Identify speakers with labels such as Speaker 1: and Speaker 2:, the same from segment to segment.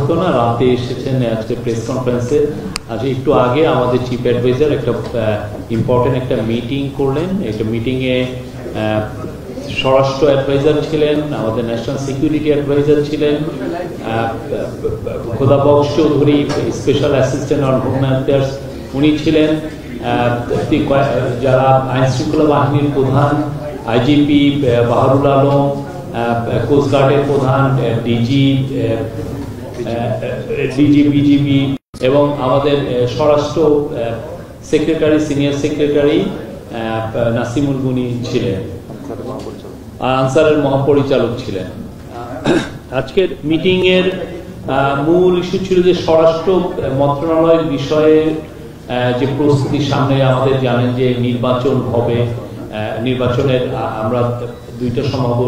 Speaker 1: হতো না, রাতে এসেছেন আজকে প্রেস কনফারেন্সে। আজকে একটু আগে আমাদের চিফ অ্যাডভাইজার একটা ইম্পর্টেন্ট একটা মিটিং করলেন। একটা মিটিংয়ে স্বরাষ্ট্র অ্যাডভাইজার ছিলেন, আমাদের ন্যাশনাল সিকিউরিটি অ্যাডভাইজার ছিলেন, Khodabux Chowdhury special assistant on home affairs উনি ছিলেন, যারা আইন শৃঙ্খলা বাহিনীর প্রধান আইজিপি বাহারুল আলম, কোস্টগার্ডের প্রধান ডিজি বিজিবি এবং আমাদের স্বরাষ্ট্র সেক্রেটারি সিনিয়র সেক্রেটারি নাসিমুল গুনি ছিলেন, আনসারের মহাপরিচালক ছিলেন। আজকের মিটিং এর মূল ইস্যু ছিল যে স্বরাষ্ট্র মন্ত্রণালয়ের বিষয়ে যে প্রস্তুতি সামনে, আমাদের জানেন যে নির্বাচন হবে, নির্বাচনের আমরা দুইটা সম্ভাব্য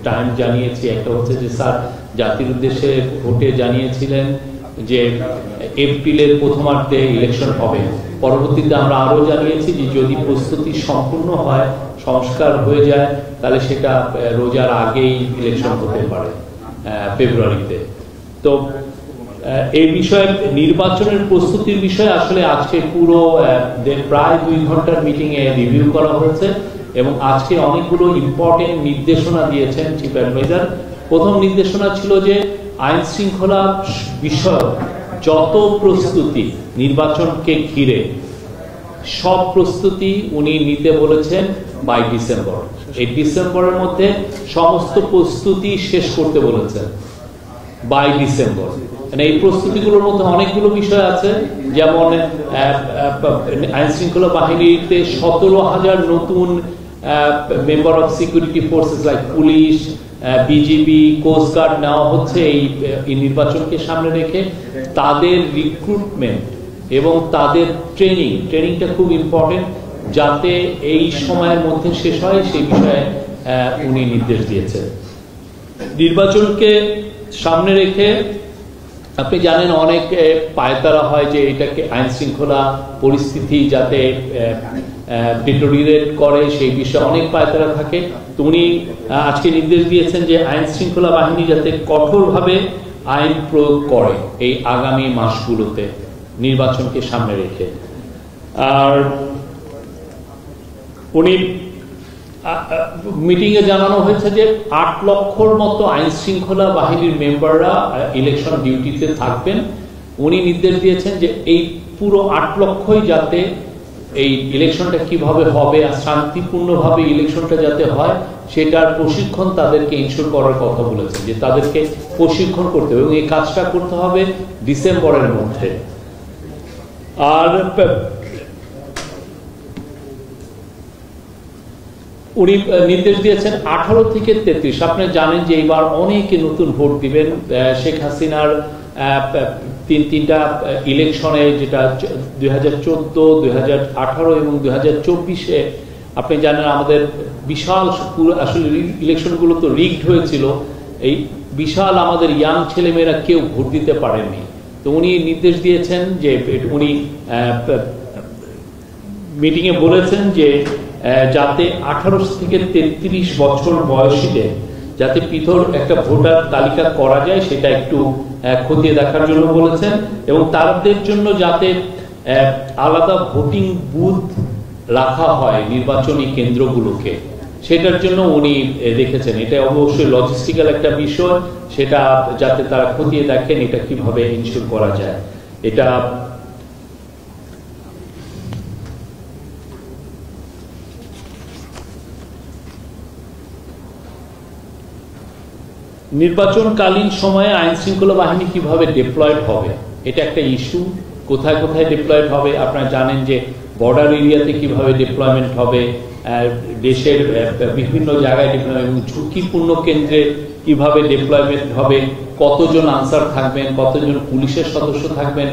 Speaker 1: টাইম জানিয়েছি। একটা হচ্ছে যে স্যার জাতির উদ্দেশ্যে ভোটে জানিয়েছিলেন যে এপ্রিলের প্রথমার্ধে ইলেকশন হবে। পরবর্তীতে আমরা আরো জানিয়েছি যে যদি প্রস্তুতি সম্পূর্ণ হয়, সংস্কার হয়ে যায়, তাহলে সেটা রোজার আগেই ইলেকশন হতে পারে ফেব্রুয়ারিতে। তো এই বিষয়ে নির্বাচনের প্রস্তুতির বিষয়ে আসলে আজকে পুরো প্রায় 2 ঘন্টার মিটিং এ রিভিউ করা হয়েছে এবং আজকে অনেকগুলো ইম্পর্টেন্ট নির্দেশনা দিয়েছেন চিফ অ্যাডভাইজার। প্রথম নির্দেশনা ছিল যে আইন শৃঙ্খলা বিষয়ক যত প্রস্তুতি নির্বাচনকে ঘিরে সব প্রস্তুতি উনি নিতে বলেছেন বাই ডিসেম্বর। এই ডিসেম্বরের মধ্যে সমস্ত প্রস্তুতি শেষ করতে বলেছেন বাই ডিসেম্বর। মানে এই প্রস্তুতিগুলোর মধ্যে অনেকগুলো বিষয় আছে, যেমন আইন শৃঙ্খলা বাহিনীতে 17,000 নতুন member of security forces like police, BGB, coastguard নেওয়া হচ্ছে এই নির্বাচনকে সামনে রেখে। তাদের রিক্রুটমেন্ট এবং তাদের ট্রেনিংটা খুব ইম্পর্টেন্ট, যাতে এই সময়ের মধ্যে শেষ হয় সেই বিষয়ে উনি নির্দেশ দিয়েছেন। নির্বাচনকে সামনে রেখে আপনি জানেন অনেক পায়তারা হয় যে এটাকে আইন শৃঙ্খলা পরিস্থিতি যাতে ডিটোরিয়েট করে সেই বিষয়ে অনেক পায়তারা থাকে। তো উনি আজকে নির্দেশ দিয়েছেন যে আইন শৃঙ্খলা বাহিনী যাতে কঠোরভাবে আইন প্রয়োগ করে এই আগামী মাসগুলোতে নির্বাচনকে সামনে রেখে। আর উনি মিটিং এ জানানো হয়েছে যে 8 লক্ষর মতো আইন শৃঙ্খলা বাহিনীর মেম্বাররা ইলেকশন ডিউটিতে থাকবেন। উনি নির্দেশ দিয়েছেন যে এই পুরো 8 লক্ষই যাতে এই ইলেকশনটা কিভাবে হবে আর শান্তিপূর্ণভাবে ইলেকশনটা যাতে হয় সেটার প্রশিক্ষণ তাদেরকে ইনশিওর করার কথা বলেছেন, যে তাদেরকে প্রশিক্ষণ করতে হবে এবং এই কাজটা করতে হবে ডিসেম্বরের মধ্যে। আর উনি নির্দেশ দিয়েছেন 18 থেকে 33। আপনি জানেন যে এইবার অনেকে নতুন ভোট দিবেন। শেখ হাসিনার তিনটা ইলেকশনে, যেটা 2014, 2018 এবং 2024-এ আপনি জানেন আমাদের বিশাল আসলে ইলেকশনগুলো তো রিগড হয়েছিল। এই বিশাল আমাদের ইয়াং ছেলেমেয়েরা কেউ ভোট দিতে পারেননি। তো উনি নির্দেশ দিয়েছেন যে উনি মিটিংয়ে বলেছেন যে যাতে 18 থেকে 33 বছর বয়সীদের যাতে পৃথক একটা ভোটার তালিকা করা যায় সেটা একটু খতিয়ে দেখার জন্য বলেছেন এবং তাদের জন্য যাতে আলাদা ভোটিং বুথ রাখা হয় নির্বাচনী কেন্দ্রগুলোকে, সেটার জন্য উনি দেখেছেন। এটা অবশ্যই লজিস্টিক্যাল একটা বিষয়, সেটা যাতে তারা খতিয়ে দেখেন এটা কিভাবে ইনশিওর করা যায়। এটা নির্বাচনকালীন সময়ে আইন শৃঙ্খলা বাহিনী কিভাবে ডিপ্লয়েড হবে এটা একটা ইস্যু। কোথায় কোথায় ডিপ্লয়েড হবে আপনারা জানেন, যে বর্ডার এরিয়াতে কিভাবে ডিপ্লয়মেন্ট হবে, দেশের বিভিন্ন জায়গায় ডিপ্লয়মেন্ট এবং ঝুঁকিপূর্ণ কেন্দ্রে কিভাবে ডিপ্লয়মেন্ট হবে, কতজন আনসার থাকবেন, কতজন পুলিশের সদস্য থাকবেন,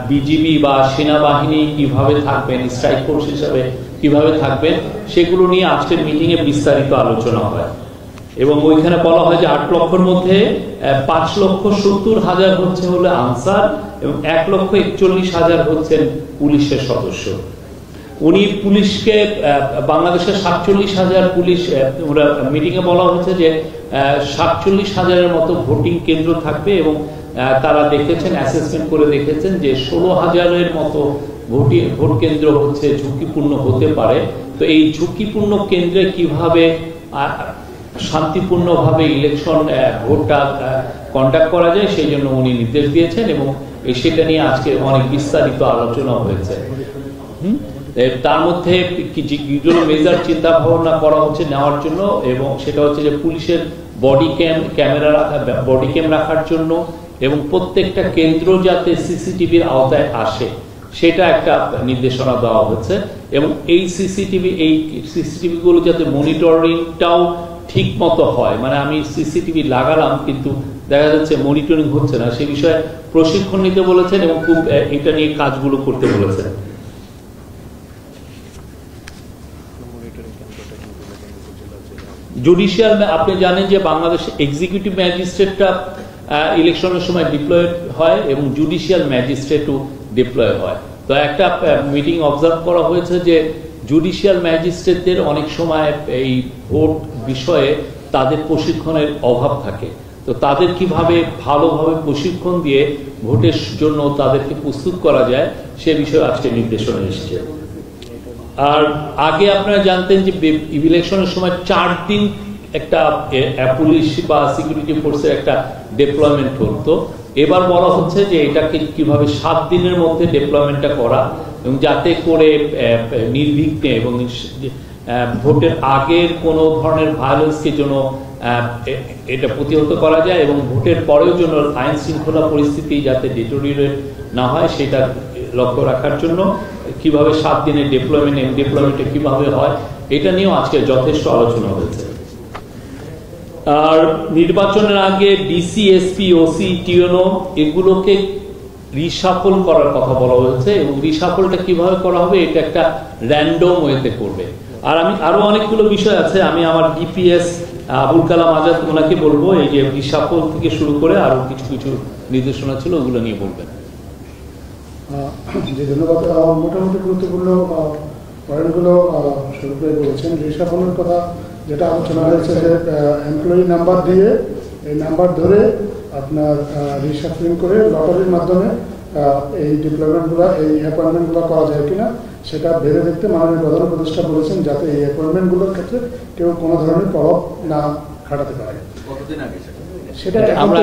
Speaker 1: বিজিবি বা সেনাবাহিনী কিভাবে থাকবেন, স্ট্রাইক ফোর্স হিসাবে কিভাবে থাকবেন, সেগুলো নিয়ে আজকের মিটিং এ বিস্তারিত আলোচনা হয়। এবং ওইখানে বলা হয় যে 8 লক্ষের মধ্যে 5,70,000 হচ্ছে হলো আনসার এবং 1,41,000 হচ্ছেন পুলিশের সদস্য। উনি পুলিশকে বাংলাদেশের 47,000 পুলিশ, মিটিং এ বলা হচ্ছে যে 47,000-এর মতো ভোটিং কেন্দ্র থাকবে এবং তারা দেখেছেন, অ্যাসেসমেন্ট করে দেখেছেন যে 16,000-এর মতো ভোট কেন্দ্র হচ্ছে ঝুঁকিপূর্ণ হতে পারে। তো এই ঝুঁকিপূর্ণ কেন্দ্রে কিভাবে শান্তিপূর্ণভাবে ইলেকশন ভোটটা কন্ডাক্ট করা যায় সেই জন্য উনি নির্দেশ দিয়েছেন, এবং সেটা নিয়ে আজকে অনেক বিস্তারিত আলোচনা হয়েছে। তার মধ্যে যেগুলো মেজার চিন্তা ভাবনা করা হচ্ছে নেওয়ার জন্য, এবং সেটা হচ্ছে যে পুলিশের বডি ক্যাম রাখার জন্য, এবং প্রত্যেকটা কেন্দ্র যাতে সিসিটিভির আওতায় আসে সেটা একটা নির্দেশনা দেওয়া হচ্ছে, এবং এই সিসিটিভি গুলো যাতে মনিটরিংটাও ঠিক মতো হয়। মানে আমি সিসিটিভি লাগালাম কিন্তু দেখা যাচ্ছে মনিটরিং হচ্ছে না, সে বিষয়ে প্রশিক্ষণ নিতে বলেছেন এবং খুব এটা নিয়ে কাজগুলো করতে বলেছেন। জুডিশিয়াল, আপনি জানেন যে বাংলাদেশ এক্সিকিউটিভ ম্যাজিস্ট্রেটটা ইলেকশনের সময় ডিপ্লয়েড হয় এবং জুডিশিয়াল ম্যাজিস্ট্রেটও ডিপ্লয় হয়। তো একটা মিটিং অবজার্ভ করা হয়েছে যে জুডিশিয়াল ম্যাজিস্ট্রেটদের অনেক সময় এই ভোট বিষয়ে তাদের প্রশিক্ষণের অভাব থাকে। তো তাদের কিভাবে ভালোভাবে প্রশিক্ষণ দিয়ে ভোটের জন্য তাদেরকে প্রস্তুত করা যায় সে বিষয়ে আজকে নির্দেশনা এসেছে। আর আগে আপনারা জানতেন যে ইলেকশনের সময় 4 দিন একটা পুলিশ বা সিকিউরিটি ফোর্সের একটা ডেপ্লয়মেন্ট হতো। এবার বলা হচ্ছে যে এটাকে কিভাবে 7 দিনের মধ্যে ডেপ্লয়মেন্টটা করা, এবং যাতে করে নির্বিঘ্নে এবং ভোটের আগের কোনো ধরনের ভায়োলেন্সকে জন্য এটা প্রতিহত করা যায়, এবং ভোটের পরেও জন্য আইন শৃঙ্খলা পরিস্থিতি যাতে ডিটোরিয়েট না হয় সেটা লক্ষ্য রাখার জন্য কিভাবে 7 দিনের ডেপ্লয়মেন্টে কিভাবে হয় এটা নিয়েও আজকে যথেষ্ট আলোচনা হয়েছে। আর নির্বাচনের আগে ডিসি, এসপি, ওসি, টিএনও এগুলোকে রিশাফল করার কথা বলা হয়েছে, এবং রিশাফলটা কিভাবে করা হবে এটা একটা র্যান্ডম ওয়েতে করবে। আর আমি আরো অনেকগুলো বিষয় আছে, আমি আমার ডিপিএস আবুল কালাম আজাদ ওনাকে বলবো এই যে রিশাফল থেকে শুরু করে আরো কিছু কিছু নির্দেশনা ছিল ওগুলো নিয়ে বলবেন।
Speaker 2: জি ধন্যবাদ। মোটামুটি গুরুত্বপূর্ণ পয়েন্টগুলো শুরু করে বলেছেন। রিশাফলের কথা যেটা আলোচনা হয়েছে যে এমপ্লয়ি নাম্বার দিয়ে এই নাম্বার ধরে আপনার রিশাফলিং করে লটারির মাধ্যমে এই ডিপ্লয়মেন্টগুলো, এই অ্যাপয়েন্টমেন্টগুলো করা যায় কিনা সেটা ভেবে দেখতে মাননীয় প্রধান উপদেষ্টা বলেছেন, যাতে এই অ্যাপয়েন্টমেন্টগুলোর ক্ষেত্রে কেউ কোনো ধরনের প্রভাব না খাটাতে পারে। সেটা
Speaker 1: আমরা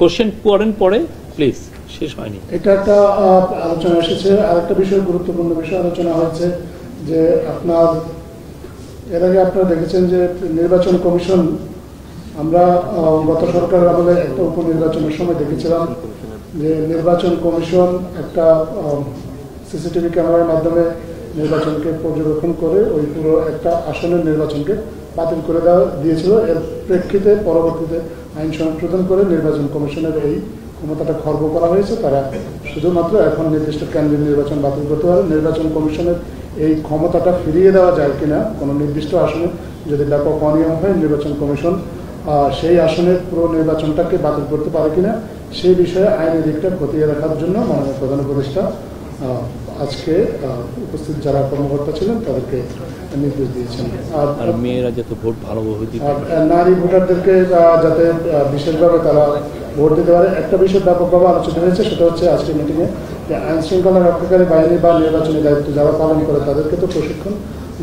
Speaker 1: কোশ্চেন করেন পরে প্লিজ, শেষ হয়নি।
Speaker 2: এটা একটা আলোচনা এসেছে। আরেকটা বিষয়, গুরুত্বপূর্ণ বিষয় আলোচনা হয়েছে যে আপনার এর আগে আপনারা দেখেছেন যে নির্বাচন কমিশন, আমরা গত সরকারের আমলে একটা উপনির্বাচনের সময় দেখেছিলাম যে নির্বাচন কমিশন একটা সিসিটিভি ক্যামেরার মাধ্যমে নির্বাচনকে পর্যবেক্ষণ করে ওই পুরো একটা আসনের নির্বাচনকে বাতিল করে দিয়েছিল। এর প্রেক্ষিতে পরবর্তীতে আইন সংশোধন করে নির্বাচন কমিশনের এই ক্ষমতাটা খর্ব করা হয়েছে। তারা শুধুমাত্র এখন নির্দিষ্ট কেন্দ্রের নির্বাচন বাতিল করতে পারে। নির্বাচন কমিশনের এই ক্ষমতাটা ফিরিয়ে দেওয়া যায় কিনা, কোনো নির্দিষ্ট আসনে যদি ব্যাপক অনিয়ম হয় নির্বাচন কমিশন সেই আসনের পুরো নির্বাচনটাকে বাতিল করতে পারে কিনা সেই বিষয়ে আইনি দিকটা খতিয়ে রাখার জন্য মাননীয় প্রধান উপদেষ্টা আজকে উপস্থিত যারা কর্মকর্তা ছিলেন তাদেরকে নির্দেশ দিয়েছেন।
Speaker 1: আর মেয়েরা যাতে ভোট ভালোভাবে দিতে পারে,
Speaker 2: নারী ভোটারদেরকে যাতে বিশেষভাবে তারা ভোট দিতে পারে। একটা বিষয় ব্যাপকভাবে আলোচনা হয়েছে, সেটা হচ্ছে আজকের মিটিংয়ে যে আইন শৃঙ্খলা রক্ষাকারী বাহিনী বা নির্বাচনী দায়িত্ব যারা পালন করে তাদেরকে তো প্রশিক্ষণ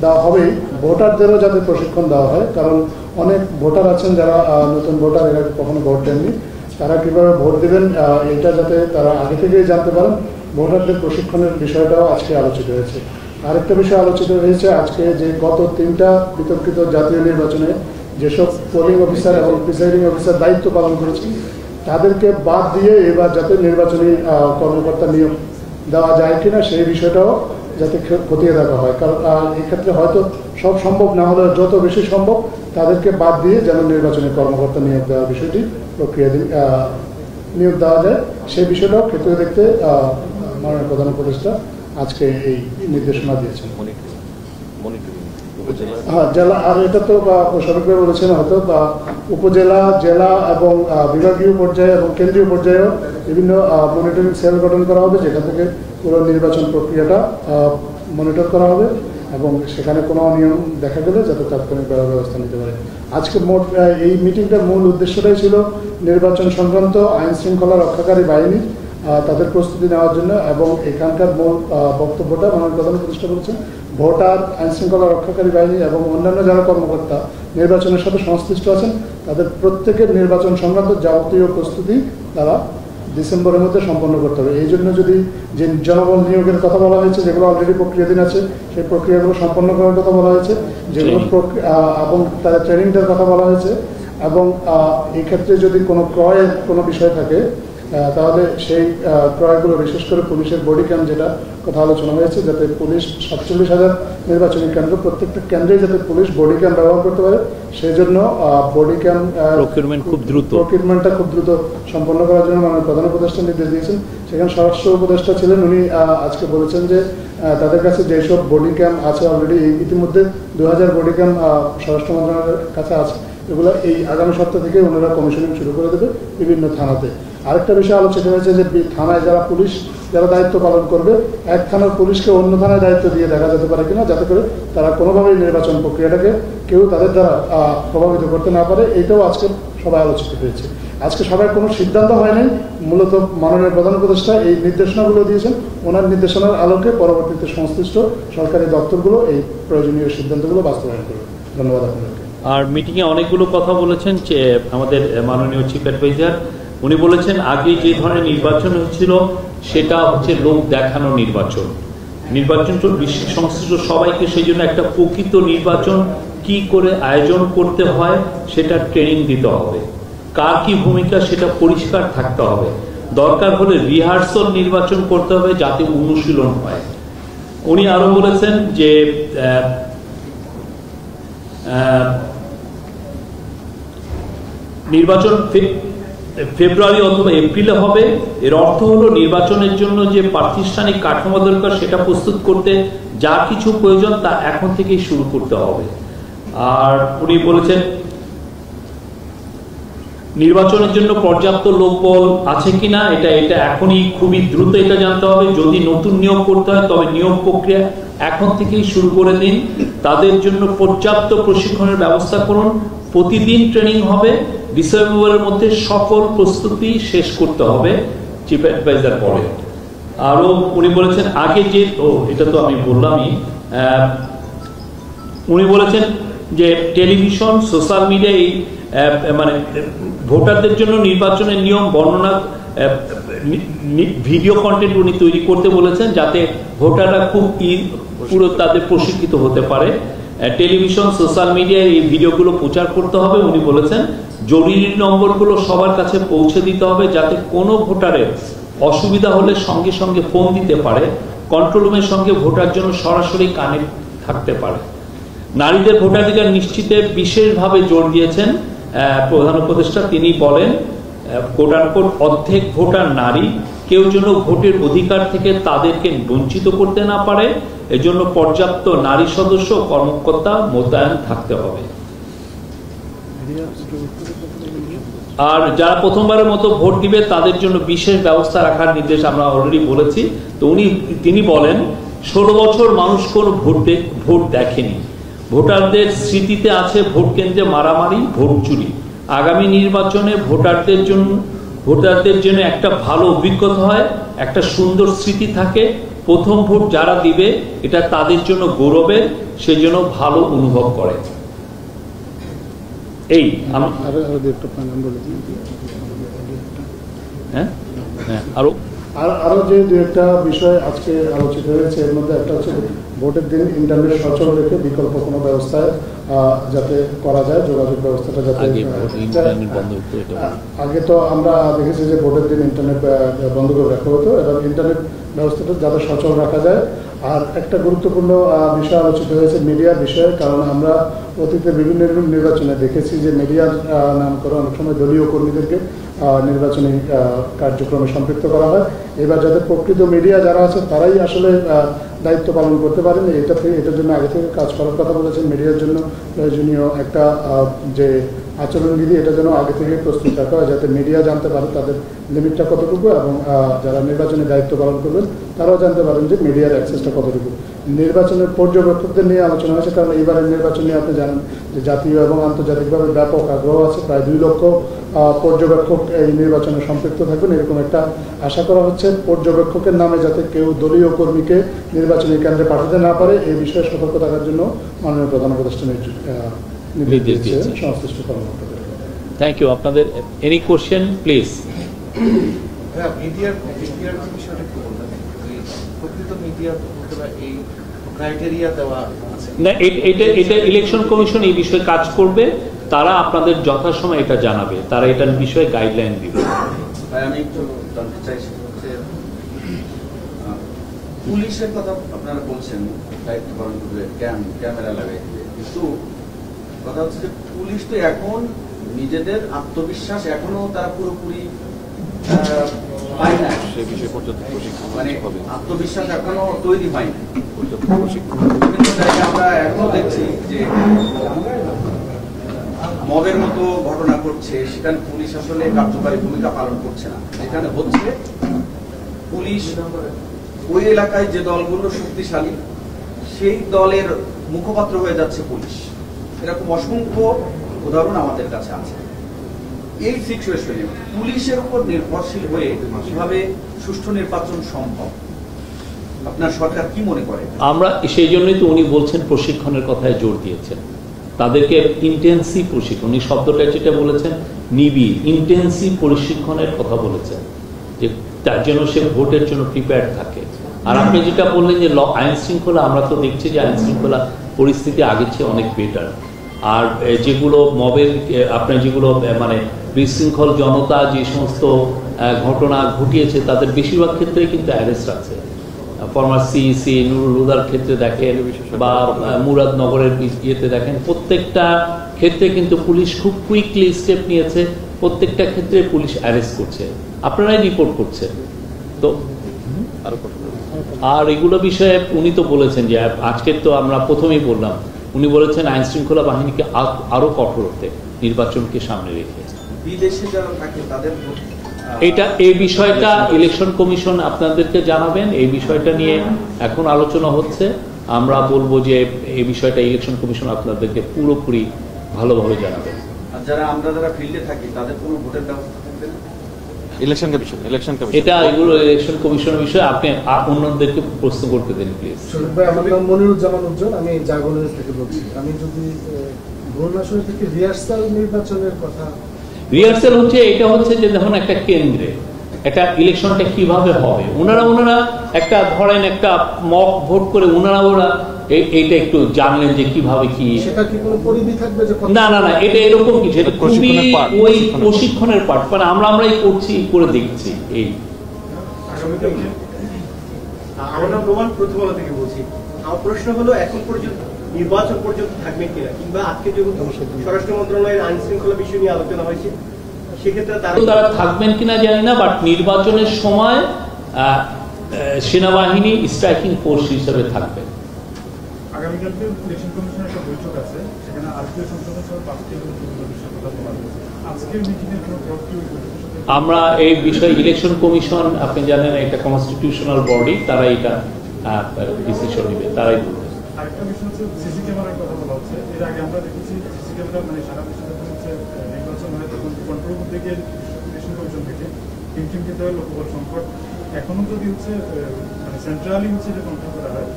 Speaker 2: দেওয়া হবেই, ভোটারদেরও যাতে প্রশিক্ষণ দেওয়া হয়। কারণ অনেক ভোটার আছেন যারা নতুন ভোটার, এরা কখনো ভোট দেননি, তারা কীভাবে ভোট দেবেন এটা যাতে তারা আগে থেকেই জানতে পারেন, ভোটারদের প্রশিক্ষণের বিষয়টাও আজকে আলোচিত হয়েছে। আরেকটা বিষয় আলোচিত হয়েছে আজকে যে গত 3টা বিতর্কিত জাতীয় নির্বাচনে যেসব পোলিং অফিসার এবং প্রিসাইডিং অফিসার দায়িত্ব পালন করেছেন তাদেরকে বাদ দিয়ে এবার যাতে নির্বাচনী কর্মকর্তা নিয়োগ দেওয়া যায় কিনা সেই বিষয়টাও যাতে খতিয়ে দেখা হয়। কারণ এক্ষেত্রে হয়তো সব সম্ভব না হলেও যত বেশি সম্ভব তাদেরকে বাদ দিয়ে যেন নির্বাচনী কর্মকর্তা নিয়োগ দেওয়ার বিষয়টি প্রক্রিয়া নিয়োগ দেওয়া যায় সেই বিষয়টাও ক্ষেত্রে দেখতে মাননীয় প্রধান উপদেষ্টা আজকে এই নির্দেশনা দিয়েছেন। হ্যাঁ, জেলা, আর এটা তো সরকার বলেছেন হয়তো উপজেলা, জেলা এবং বিভাগীয় পর্যায়ে এবং কেন্দ্রীয় পর্যায়েও বিভিন্ন মনিটরিং সেল গঠন করা হবে, যেখান থেকে পুরো নির্বাচন প্রক্রিয়াটা মনিটর করা হবে। এবং সেখানে কোনো অনিয়ম দেখা গেলে যাতে তাৎক্ষণিক ব্যবস্থা নিতে পারে। আজকে মোট এই মিটিংটার মূল উদ্দেশ্যটাই ছিল নির্বাচন সংক্রান্ত আইন শৃঙ্খলা রক্ষাকারী বাহিনী তাদের প্রস্তুতি নেওয়ার জন্য, এবং এখানকার মূল বক্তব্যটা মাননীয় প্রধান উপদেষ্টা বলছেন ভোটার, আইন শৃঙ্খলা রক্ষাকারী বাহিনী এবং অন্যান্য যারা কর্মকর্তা নির্বাচনের সাথে সংশ্লিষ্ট আছেন তাদের প্রত্যেকের নির্বাচন সংক্রান্ত যাবতীয় প্রস্তুতি তারা ডিসেম্বরের মধ্যে সম্পন্ন করতে হবে। এই জন্য যদি যে জনবল নিয়োগের কথা বলা হয়েছে, যেগুলো অলরেডি প্রক্রিয়াধীন আছে, সেই প্রক্রিয়াগুলো সম্পন্ন করার কথা বলা হয়েছে, যেগুলো এবং তাদের ট্রেনিংটার কথা বলা হয়েছে, এবং এই ক্ষেত্রে যদি কোনো ক্রয়ের কোনো বিষয় থাকে তাহলে সেই ক্রয়গুলো বিশেষ করে পুলিশের বডি ক্যাম্প, যেটা কথা আলোচনা হয়েছে, যাতে পুলিশ 47,000 নির্বাচনী কেন্দ্র, প্রত্যেকটা কেন্দ্রে যাতে পুলিশ বডি ক্যাম্প ব্যবহার করতে পারে, সেই জন্য বডি ক্যাম্প প্রকিউরমেন্টটা খুব দ্রুত সম্পন্ন করার জন্য মাননীয় প্রধান উপদেষ্টা নির্দেশ দিয়েছেন। সেখানে স্বরাষ্ট্র উপদেষ্টা ছিলেন, উনি আজকে বলেছেন যে তাদের কাছে যেসব বডি ক্যাম্প আছে অলরেডি, ইতিমধ্যে 2000 বডি ক্যাম্প স্বরাষ্ট্র মন্ত্রণালয়ের কাছে আছে, এগুলো এই আগামী সপ্তাহ থেকে ওনারা কমিশনিং শুরু করে দেবে বিভিন্ন থানাতে। আরেকটা বিষয় আলোচিত হয়েছে যে থানায় যারা পুলিশ যারা দায়িত্ব পালন করবে, এক থানার পুলিশকে অন্য থানায় দায়িত্ব দিয়ে দেখা যেতে পারে কিনা, যাতে করে তারা কোনোভাবেই নির্বাচন প্রক্রিয়াটাকে কেউ তাদের দ্বারা প্রভাবিত করতে না পারে। এইটাও আজকে সবাই আলোচিত হয়েছে। আজকে সবাই কোনো সিদ্ধান্ত হয় নাই, মূলত মাননীয় প্রধান উপদেষ্টা এই নির্দেশনাগুলো দিয়েছেন, ওনার নির্দেশনার আলোকে পরবর্তীতে সংশ্লিষ্ট সরকারি দপ্তরগুলো এই প্রয়োজনীয় সিদ্ধান্তগুলো বাস্তবায়ন করবে। ধন্যবাদ আপনাকে।
Speaker 1: আর মিটিংয়ে অনেকগুলো কথা বলেছেন যে আমাদের মাননীয় চিফ অ্যাডভাইজার, উনি বলেছেন আগে যে ধরনের নির্বাচন হচ্ছিল সেটা হচ্ছে লোক দেখানো নির্বাচন। নির্বাচন বিশ্ব সংশ্লিষ্ট সবাইকে সেই জন্য একটা প্রকৃত নির্বাচন কি করে আয়োজন করতে হয় সেটা ট্রেনিং দিতে হবে, কার কি ভূমিকা সেটা পরিষ্কার থাকতে হবে, দরকার হলে রিহার্সাল নির্বাচন করতে হবে যাতে অনুশীলন হয়। উনি আরো বলেছেন যে নির্বাচন ফেব্রুয়ারি অথবা এপ্রিলে হবে। এর অর্থ হলো নির্বাচনের জন্য যে প্রাতিষ্ঠানিক কাঠামো দরকার সেটা প্রস্তুত করতে যা কিছু প্রয়োজন তা এখন থেকেই শুরু করতে হবে। আর উনি বলেছেন নির্বাচনের জন্য পর্যাপ্ত লোকবল আছে কিনা এটা এখনই খুবই দ্রুত এটা জানতে হবে। যদি নতুন নিয়োগ করতে হয় তবে নিয়োগ প্রক্রিয়া এখন থেকেই শুরু করে দিন। তাদের জন্য পর্যাপ্ত প্রশিক্ষণের ব্যবস্থা করুন। প্রতিদিন ট্রেনিং হবে। ডিসেম্বরের মধ্যে সকল প্রস্তুতি শেষ করতে হবে, চিফ অ্যাডভাইজার বলেন। আরো উনি বলেছেন আগে যে এটা তো আমি বললামই, উনি বলেছেন যে টেলিভিশন সোশ্যাল মিডিয়া মানে ভোটারদের জন্য নির্বাচনের নিয়ম বর্ণনা ভিডিও কন্টেন্ট উনি তৈরি করতে বলেছেন যাতে ভোটাররা খুব পুরো তাদের প্রশিক্ষিত হতে পারে। টেলিভিশন সোশ্যাল মিডিয়ায় এই ভিডিওগুলো প্রচার করতে হবে। উনি বলেছেন জরুরি নম্বরগুলো সবার কাছে পৌঁছে দিতে হবে যাতে কোনো ভোটারের অসুবিধা হলে সঙ্গে সঙ্গে ফোন দিতে পারে, কন্ট্রোল রুমের সঙ্গে ভোটার জন্য সরাসরি কানেক্ট থাকতে পারে। নারীদের ভোটাধিকার নিশ্চিতে বিশেষভাবে জোর দিয়েছেন প্রধান উপদেষ্টা। তিনি বলেন কোটানকোট অর্ধেক ভোটার নারী, কেউ যেন ভোটের অধিকার থেকে তাদেরকে বঞ্চিত করতে না পারে, এজন্য পর্যাপ্ত নারী সদস্য কর্মকর্তা মোতায়েন থাকতে হবে। আর যারা প্রথমবারের মতো ভোট দিবে তাদের জন্য বিশেষ ব্যবস্থা রাখার নির্দেশ আমরা অলরেডি বলেছি। তো তিনি বলেন 16 বছর মানুষ কোনো ভোট দেখেনি। ভোটারদের স্মৃতিতে আছে ভোট কেন্দ্রে মারামারি, ভোট চুরি। আগামী নির্বাচনে ভোটারদের জন্য একটা ভালো অভিজ্ঞতা হয়, একটা সুন্দর স্মৃতি থাকে। প্রথম ভোট যারা দিবে এটা তাদের জন্য গৌরবের, সেজন্য ভালো অনুভব করে। এই
Speaker 2: আরো যে দু একটা বিষয় আজকে আলোচিত হয়েছে, এর মধ্যে একটা হচ্ছে ভোটের দিন ইন্টারনেট সচল রেখে বিকল্প কোনো ব্যবস্থায় যাতে করা যায়, যোগাযোগ ব্যবস্থাটা যাতে। আগে তো আমরা দেখেছি যে ভোটের দিন ইন্টারনেট বন্ধ করে রাখা হতো, এবং ইন্টারনেট ব্যবস্থাটা যাতে সচল রাখা যায়। আর একটা গুরুত্বপূর্ণ বিষয় আলোচিত হয়েছে মিডিয়ার বিষয়ে, কারণ আমরা অতীতে বিভিন্ন নির্বাচনে দেখেছি যে মিডিয়ার নাম করে অনেক সময় দলীয় কর্মীদেরকে নির্বাচনী কার্যক্রমে সম্পৃক্ত করা হয়। এবার যাদের প্রকৃত মিডিয়া যারা আছে তারাই আসলে দায়িত্ব পালন করতে পারেন, এটার জন্য আগে থেকে কাজ করার কথা বলেছেন। মিডিয়ার জন্য প্রয়োজনীয় একটা যে আচরণবিধি এটা যেন আগে থেকে প্রস্তুত রাখা হয়, যাতে মিডিয়া জানতে পারে তাদের লিমিটটা কতটুকু, এবং যারা নির্বাচনী দায়িত্ব পালন করবেন তারাও জানতে পারেন যে মিডিয়ার অ্যাক্সেসটা কতটুকু। নির্বাচনের পর্যবেক্ষকদের নিয়ে আলোচনা হয়েছে, কারণ এইবারের নির্বাচন নিয়ে আপনি জানেন যে জাতীয় এবং আন্তর্জাতিকভাবে ব্যাপক আগ্রহ আছে। প্রায় 2 লক্ষ পর্যবেক্ষক এই নির্বাচনে সম্পৃক্ত থাকবেন, এরকম একটা আশা করা হচ্ছে। পর্যবেক্ষকের নামে যাতে কেউ দলীয় কর্মীকে নির্বাচনী কেন্দ্রে পাঠাতে না পারে, এই বিষয়ে সতর্ক থাকার জন্য মাননীয় প্রধান উপদেষ্টা নির্দেশ দিয়েছেন সংশ্লিষ্ট কর্মকর্তাদের।
Speaker 1: Thank you. আপনাদের এনি কোশ্চেন প্লিজ।
Speaker 3: মিডিয়ার বিষয়টা কি বলবেন? প্রকৃত মিডিয়া এই ক্রাইটেরিয়া দেওয়া আছে
Speaker 1: না, এটা ইলেকশন কমিশন এই বিষয়ে কাজ করবে, তারা আপনাদের যথাসময় এটা জানাবে, তারা এটার বিষয়ে গাইডলাইন দিবে।
Speaker 3: আমি একটু জানতে চাইছি যে পুলিশের কথা আপনারা বলছেন দায়িত্ব পালন করবে, ক্যামেরা লাগাই দিবে, কিন্তু কথা হচ্ছে যে পুলিশ তো এখন নিজেদের আত্মবিশ্বাস এখনো তারা পুরোপুরি পায় না, মানে আত্মবিশ্বাস এখনো তৈরি হয়নি। আমরা এখনো দেখছি যে মবের মতো ঘটনা ঘটছে, সেখানে পুলিশ আসলে কার্যকরী ভূমিকা পালন করছে না। যেখানে হচ্ছে পুলিশ ওই এলাকায় যে দলগুলো শক্তিশালী সেই দলের মুখপাত্র হয়ে যাচ্ছে পুলিশ। এরকম অসংখ্য উদাহরণ আমাদের কাছে আছে। এই সিচুয়েশনে পুলিশের উপর নির্ভরশীল হয়ে কিভাবে সুষ্ঠু নির্বাচন সম্ভব, আপনার সরকার কি মনে করে?
Speaker 1: আমরা সেই জন্যই তো উনি বলছেন প্রশিক্ষণের কথায় জোর দিয়েছেন, তাদেরকে ইন্টেন্সিভ প্রশিক্ষণ, উনি শব্দটা যেটা বলেছেন নিবিড় ইন্টেন্সিভ প্রশিক্ষণের কথা বলেছেন, যে তার জন্য সে ভোটের জন্য প্রিপেয়ার্ড থাকে। আর আপনি যেটা বললেন যে আইন শৃঙ্খলা, আমরা তো দেখছি যে আইন শৃঙ্খলা পরিস্থিতি আগের চেয়ে অনেক বেটার। আর যেগুলো মবের আপনার যেগুলো মানে বিশৃঙ্খল জনতা যে সমস্ত ঘটনা ঘটিয়েছে তাদের বেশিরভাগ ক্ষেত্রেই কিন্তু অ্যারেস্ট আছে। ফরমার সিইসি নুরুল হুদার ক্ষেত্রে দেখেন বা মুরাদনগরের ইয়েতে দেখেন, প্রত্যেকটা ক্ষেত্রে কিন্তু পুলিশ খুব কুইকলি স্টেপ নিয়েছে, প্রত্যেকটা ক্ষেত্রে পুলিশ অ্যারেস্ট করছে, আপনারাই রিপোর্ট করছেন। তো আর এগুলো বিষয়ে উনি তো বলেছেন যে আজকে তো আমরা প্রথমেই বললাম, উনি বলেছেন আইন শৃঙ্খলা বাহিনীকে আরো কঠোর হতে, নির্বাচনকে সামনে রেখে।
Speaker 3: বিদেশে যারা থাকে তাদের
Speaker 1: এই বিষয়টা ইলেকশন কমিশন আপনাদেরকে জানাবেন। এই বিষয়টা নিয়ে এখন আলোচনা হচ্ছে, আমরা বলবো যে এই বিষয়টা ইলেকশন কমিশন আপনাদেরকে পুরোপুরি ভালোভাবে জানাবেন।
Speaker 3: আর যারা ফিল্ডে থাকি তাদের কোনো ভোটের ব্যবস্থা থাকবে না?
Speaker 1: এটা এগুলো ইলেকশন কমিশনের বিষয়ে আপনি অন্যদেরকে প্রশ্ন করতে দেন প্লিজ।
Speaker 2: আমার নাম মনিরুজ্জামান উজ্জ্বল, আমি জাগরণের থেকে বলছি। আমি যদি ভুবনেশ্বর থেকে রিহার্সাল নির্বাচনের কথা,
Speaker 1: রিহার্সাল হচ্ছে এটা হচ্ছে যে দেখুন একটা কেন্দ্রে একটা ইলেকশনটা কিভাবে হবে, ওনারা একটা ধরেন একটা মক ভোট করে ওনারা এইটা একটু জানলেন যে কিভাবে কি,
Speaker 2: সেটা কি কোনো পরিধি থাকবে যে
Speaker 1: না এটা এরকম কিছু, এটা খুবই ওই প্রশিক্ষণের পার্ট, মানে আমরাই করছি, করে দেখছি। এই
Speaker 4: আমার নাম রোমান, প্রথমআলো থেকে বলছি। আমার প্রশ্ন হলো, এখন পর্যন্ত নির্বাচন পর্যন্ত থাকবে কিনা, কিংবা আজকে যেহেতু স্বরাষ্ট্র মন্ত্রণালয়ের আইন শৃঙ্খলা বিষয় নিয়ে আলোচনা হয়েছে, সেক্ষেত্রে তারা থাকবেন কিনা জানি না, বাট নির্বাচনের সময়
Speaker 1: সেনাবাহিনী স্ট্রাইকিং ফোর্স হিসেবে থাকবে।
Speaker 5: আগামীকালকে ইলেকশন কমিশনের একটা বৈঠক আছে, সেখানে আজকের সংসদের সহ 5টি বিষয়ের কথা বলা হয়েছে। আজকের মিটিংয়ের কোনো
Speaker 1: আমরা এই বিষয়ে ইলেকশন কমিশন, আপনি জানেন একটা কনস্টিটিউশনাল বডি, তারা এটা ডিসিশন নেবে, তারাই বলবে।
Speaker 5: আরেকটা বিষয় হচ্ছে সিসি ক্যামেরার কথা বলা হচ্ছে। এর আগে আমরা দেখেছি সিসি ক্যামেরা মানে সারা দেশে যখন হচ্ছে নির্বাচন হয় তখন কন্ট্রোল করতে গিয়ে ইলেকশন কমিশন থেকে টিম কিন্তু হয় লোকবল সংকট। এখনো যদি হচ্ছে মানে সেন্ট্রালি হচ্ছে যে কন্ট্রোল করা হয়,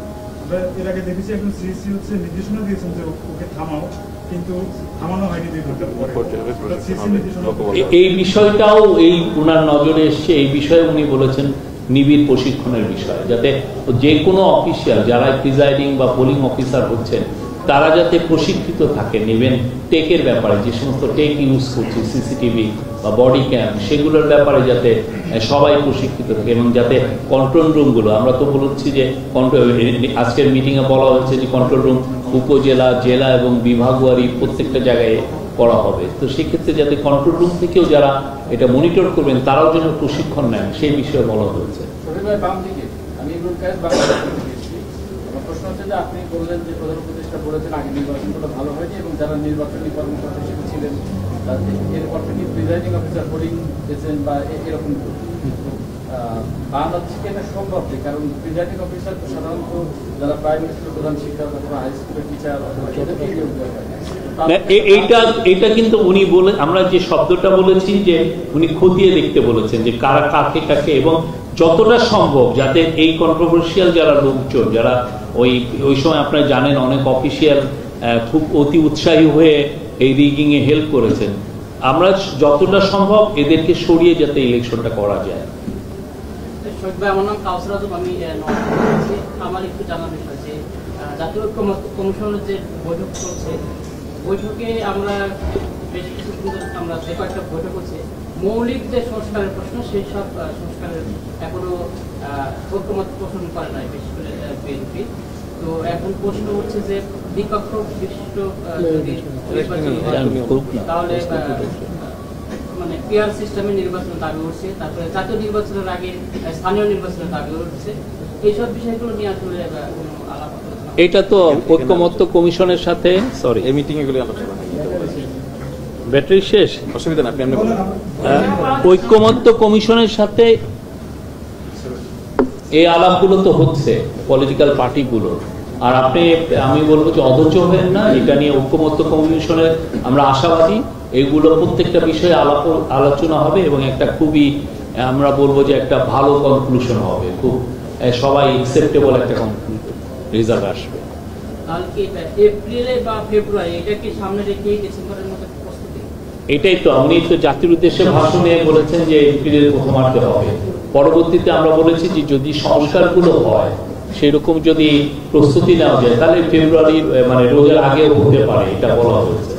Speaker 5: আমরা এর আগে দেখেছি এখন সিসি হচ্ছে নির্দেশনা দিয়েছেন যে ওকে থামাও, কিন্তু থামানো হয়নি।
Speaker 1: এই বিষয়টাও এই ওনার নজরে এসছে, এই বিষয়ে উনি বলেছেন নিবিড় প্রশিক্ষণের বিষয়, যাতে যে কোনো অফিসিয়াল যারা প্রিজাইডিং বা পোলিং অফিসার হচ্ছেন তারা যাতে প্রশিক্ষিত থাকেন, ইভেন টেকের ব্যাপারে যে সমস্ত টেক ইউজ করছে, সিসিটিভি বা বডি ক্যাম, সেগুলোর ব্যাপারে যাতে সবাই প্রশিক্ষিত থাকে, এবং যাতে কন্ট্রোল রুমগুলো, আমরা তো বলছি যে আজকের মিটিংয়ে বলা হচ্ছে যে কন্ট্রোল রুম উপজেলা, জেলা এবং বিভাগওয়ারি প্রত্যেকটা জায়গায় করা হবে। তো সেক্ষেত্রে যাতে কন্ট্রোল রুম থেকেও যারা এটা মনিটর করবেন তারাও যেন প্রশিক্ষণ নেন, সেই বিষয়ে বলা হয়েছে।
Speaker 3: প্রশ্ন
Speaker 6: হচ্ছে যে আপনি বললেন যে প্রধান উপদেষ্টা বলেছেন আগে নির্বাচনটা ভালো হয়নি এবং যারা নির্বাচনী কর্মকর্তা হিসেবে ছিলেন এরপর থেকে প্রিজাইডিং অফিসার হোর্ডিং দিয়েছেন বা এরকম বাংলাদেশে কি এটা সম্ভব নেই? কারণ প্রিজাইডিং অফিসার সাধারণত যারা প্রাইমারি স্কুলের প্রধান শিক্ষক অথবা হাই স্কুলের টিচার অথবা এদেরকেই নিয়োগ দেওয়া হয়।
Speaker 1: এইটা কিন্তু উনি বলে, আমরা যে শব্দটা বলেছি যে উনি খতিয়ে দেখতে বলেছেন যে কারা কাকে কাকে, এবং যতটা সম্ভব যাতে এই কন্ট্রোভার্সিয়াল যারা লোকজন যারা ওই সময় আপনারা জানেন অনেক অফিসিয়াল খুব অতি উৎসাহী হয়ে এই রিগিং এ হেল্প করেছেন, আমরা যতটা সম্ভব এদেরকে সরিয়ে যাতে ইলেকশনটা করা যায়।
Speaker 7: আমার নাম কাউসার আজম, আমি আমার একটু জানার বিষয় যে জাতীয় ঐক্য কমিশনের যে বৈঠক চলছে, বৈঠকে আমরা বেশ কিছু আমরা যে কয়েকটা বৈঠক হচ্ছে, মৌলিক যে সংস্কারের প্রশ্ন সেই সব সংস্কারের এখনো ঐক্যমত পোষণ করে নাই, বিশেষ করে বিএনপি। তো এখন প্রশ্ন হচ্ছে যে দ্বিকক্ষ বিশিষ্ট তাহলে মানে পেয়ার সিস্টেমে নির্বাচনের দাবি উঠছে, তারপরে জাতীয় নির্বাচনের আগে স্থানীয় নির্বাচনের দাবি উঠছে, এইসব বিষয়গুলো নিয়ে আসলে আলাপ আলোচনা।
Speaker 1: এটা তো ঐক্যমত্য কমিশনের সাথে
Speaker 8: এই মিটিং এগুলি আলোচনা
Speaker 1: ব্যাটারি শেষ,
Speaker 8: অসুবিধা না, আপনি
Speaker 1: ঐক্যমত্য কমিশনের সাথে এই আলাপগুলো তো হচ্ছে পলিটিক্যাল পার্টিগুলো। আর আমি বলবো যে অধৈর্য হবেন না, এটা নিয়ে ঐক্যমত্য কমিশনের আমরা আশাবাদী, এগুলো প্রত্যেকটা বিষয়ে আলোচনা হবে এবং একটা খুবই আমরা বলবো যে একটা ভালো কনক্লুশন হবে, খুব সবাই অ্যাকসেপ্টেবল একটা রেজাল্ট আসবে।
Speaker 7: এপ্রিলে বা ফেব্রুয়ারি এটা কি সামনে রেখে ডিসেম্বরের মধ্যে প্রস্তুতি?
Speaker 1: এটাই তো উনি তো জাতির উদ্দেশ্যে ভাষণে বলেছেন যে এপ্রিলের প্রথমার্ধে হবে। পরবর্তীতে আমরা বলেছি যে যদি সংস্কারগুলো হয় সেরকম যদি প্রস্তুতি নেওয়া যায় তাহলে ফেব্রুয়ারি মানে রোজার আগেও হতে পারে, এটা বলা হয়েছে।